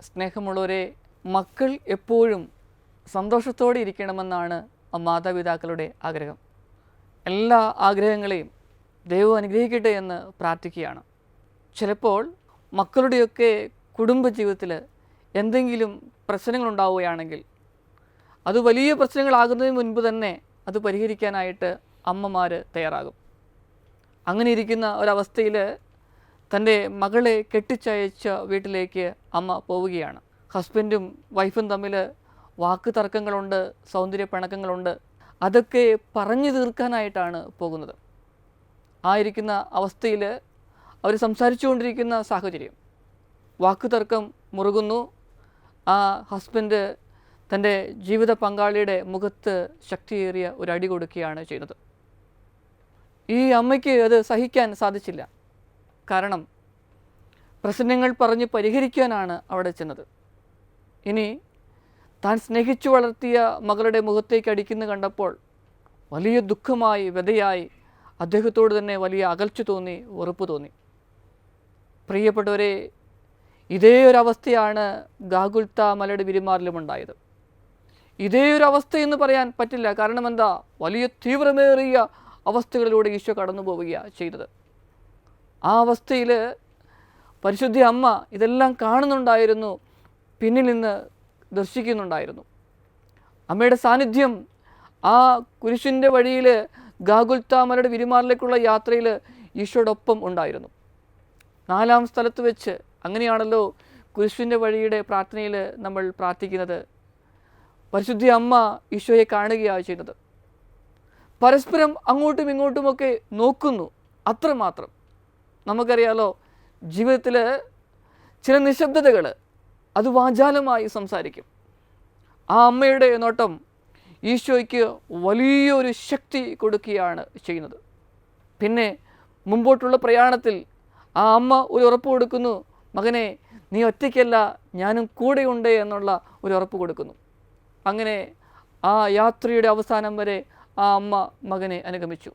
സ്നേഹമുള്ളവരെ, മക്കൾ എപ്പോഴും സന്തോഷത്തോടെ ഇരിക്കണമെന്നാണ് മാതാപിതാക്കളുടെ ആഗ്രഹം. എല്ലാ ആഗ്രഹങ്ങളെയും ദൈവം അനുഗ്രഹിക്കട്ടെ എന്ന് പ്രാർത്ഥിക്കുകയാണ്. ചിലപ്പോൾ മക്കളുടെയൊക്കെ കുടുംബജീവിതത്തിൽ എന്തെങ്കിലും പ്രശ്നങ്ങളുണ്ടാവുകയാണെങ്കിൽ അത് വലിയ പ്രശ്നങ്ങളാകുന്നതിന് മുൻപ് തന്നെ അത് പരിഹരിക്കാനായിട്ട് അമ്മമാർ തയ്യാറാകും. അങ്ങനെ ഇരിക്കുന്ന ഒരവസ്ഥയിൽ തൻ്റെ മകളെ കെട്ടിച്ചയച്ച വീട്ടിലേക്ക് അമ്മ പോവുകയാണ്. ഹസ്ബൻഡും വൈഫും തമ്മിൽ വാക്ക് തർക്കങ്ങളുണ്ട്, സൗന്ദര്യ പിണക്കങ്ങളുണ്ട്. അതൊക്കെ പറഞ്ഞു തീർക്കാനായിട്ടാണ് പോകുന്നത്. ആയിരിക്കുന്ന അവസ്ഥയിൽ അവർ സംസാരിച്ചു കൊണ്ടിരിക്കുന്ന സാഹചര്യം, വാക്കുതർക്കം മുറുകുന്നു. ആ ഹസ്ബൻഡ് തൻ്റെ ജീവിത പങ്കാളിയുടെ മുഖത്ത് ശക്തിയേറിയ ഒരു അടി കൊടുക്കുകയാണ് ചെയ്യുന്നത്. ഈ അമ്മയ്ക്ക് അത് സഹിക്കാൻ സാധിച്ചില്ല. കാരണം പ്രശ്നങ്ങൾ പറഞ്ഞ് പരിഹരിക്കാനാണ് അവിടെ ചെന്നത്. ഇനി താൻ സ്നേഹിച്ചു വളർത്തിയ മകളുടെ മുഖത്തേക്ക് അടിക്കുന്ന കണ്ടപ്പോൾ വലിയ ദുഃഖമായി, വ്യതയായി അദ്ദേഹത്തോട് തന്നെ വലിയ അകൽച്ച തോന്നി, വെറുപ്പ് തോന്നി. പ്രിയപ്പെട്ടവരെ, ഇതേ ഒരു അവസ്ഥയാണ് ഗാഗുൽത്ത മലയുടെ വിരിമാറിലും ഉണ്ടായത്. ഇതേ ഒരു അവസ്ഥയെന്ന് പറയാൻ പറ്റില്ല. കാരണം എന്താ, വലിയ തീവ്രമേറിയ അവസ്ഥകളിലൂടെ ഈശോ കടന്നു പോവുകയാണ് ചെയ്തത്. ആ അവസ്ഥയിൽ പരിശുദ്ധ അമ്മ ഇതെല്ലാം കാണുന്നുണ്ടായിരുന്നു, പിന്നിൽ നിന്ന് ദർശിക്കുന്നുണ്ടായിരുന്നു. അമ്മയുടെ സാന്നിധ്യം ആ കുരിശിൻ്റെ വഴിയിൽ ഗാഗുൽത്ത മലയുടെ വിരിമാറിലേക്കുള്ള യാത്രയിൽ ഈശോടൊപ്പം ഉണ്ടായിരുന്നു. 4-ാം സ്ഥലത്ത് വെച്ച്, അങ്ങനെയാണല്ലോ കുരിശിൻ്റെ വഴിയുടെ പ്രാർത്ഥനയിൽ നമ്മൾ പ്രാർത്ഥിക്കുന്നത്. പരിശുദ്ധ അമ്മ ഈശോയെ കാണുകയാണ് ചെയ്യുന്നത്. പരസ്പരം അങ്ങോട്ടും ഇങ്ങോട്ടുമൊക്കെ നോക്കുന്നു, അത്രമാത്രം. നമുക്കറിയാലോ, ജീവിതത്തിൽ ചില നിശബ്ദതകൾ അത് വാചാലമായി സംസാരിക്കും. ആ അമ്മയുടെ നോട്ടം ഈശോയ്ക്ക് വലിയൊരു ശക്തി കൊടുക്കുകയാണ് ചെയ്യുന്നത്. പിന്നെ മുമ്പോട്ടുള്ള പ്രയാണത്തിൽ ആ അമ്മ ഒരു ഉറപ്പ് കൊടുക്കുന്നു, മകനെ നീ ഒറ്റയ്ക്കല്ല, ഞാനും കൂടെയുണ്ട് എന്നുള്ള ഒരു ഉറപ്പ് കൊടുക്കുന്നു. അങ്ങനെ ആ യാത്രയുടെ അവസാനം വരെ ആ അമ്മ മകനെ അനുഗമിച്ചു.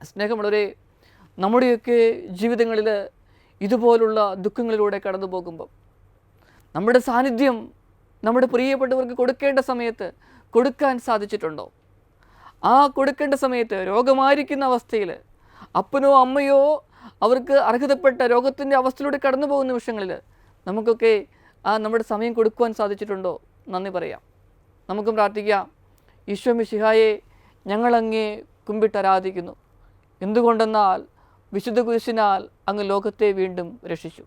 സ്നേഹമുള്ളവരെ, നമ്മുടെയൊക്കെ ജീവിതങ്ങളിൽ ഇതുപോലുള്ള ദുഃഖങ്ങളിലൂടെ കടന്നു പോകുമ്പോൾ നമ്മുടെ സാന്നിധ്യം നമ്മുടെ പ്രിയപ്പെട്ടവർക്ക് കൊടുക്കേണ്ട സമയത്ത് കൊടുക്കാൻ സാധിച്ചിട്ടുണ്ടോ? ആ കൊടുക്കേണ്ട സമയത്ത് രോഗമായിരിക്കുന്ന അവസ്ഥയിൽ അപ്പനോ അമ്മയോ അവർക്ക് അർഹതപ്പെട്ട രോഗത്തിൻ്റെ അവസ്ഥയിലൂടെ കടന്നു പോകുന്ന നിമിഷങ്ങളിൽ നമുക്കൊക്കെ നമ്മുടെ സമയം കൊടുക്കുവാൻ സാധിച്ചിട്ടുണ്ടോ? നന്ദി പറയാം. നമുക്കും പ്രാർത്ഥിക്കാം. ഈശോ മിശിഹായെ, ഞങ്ങളങ്ങേ കുമ്പിട്ടാരാധിക്കുന്നു. എന്തുകൊണ്ടെന്നാൽ വിശുദ്ധ കുരിശിനാൽ അങ്ങ് ലോകത്തെ വീണ്ടും രക്ഷിച്ചു.